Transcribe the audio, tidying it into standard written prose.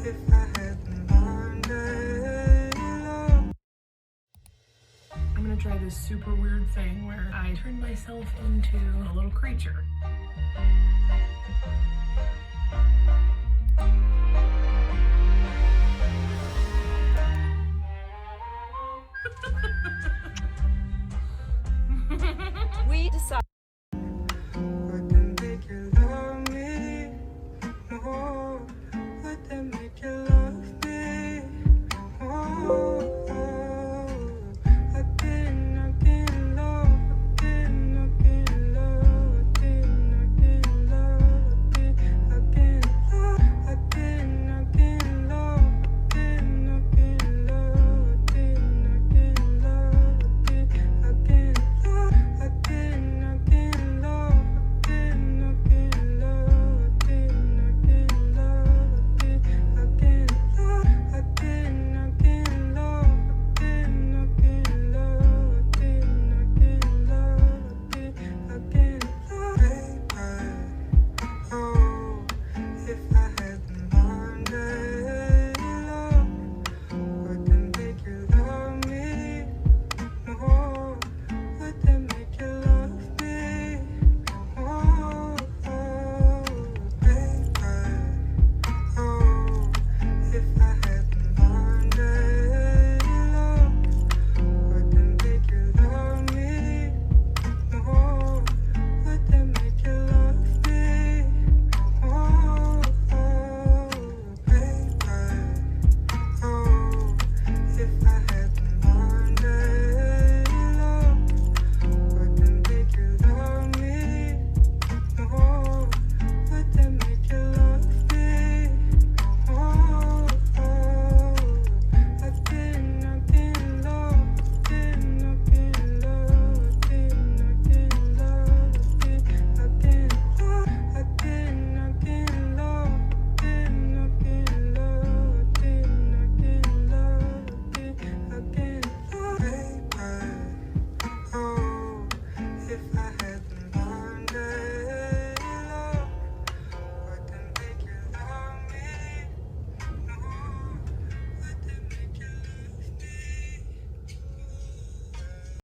if I had Monday love. I'm gonna try this super weird thing where I turn myself into a little creature. We decide. Would that make you love me more? Would that make you love me more? Again, love, again, love, again, love, again, love, again, love, again, love, again, love, again, love, again, love, again, love, again, love, again, love, again, love, oh, if I had Monday love, would that make you love me more? Would that make you love me more? Oh, if I had Monday love, would that make you love me more? Would that make you love me more? Oh, if I had Monday love, would that make you love me more? Would that make you love me more? Again, love, again, love, again, love, again, love, again, love, again, love, again, love, oh, if I had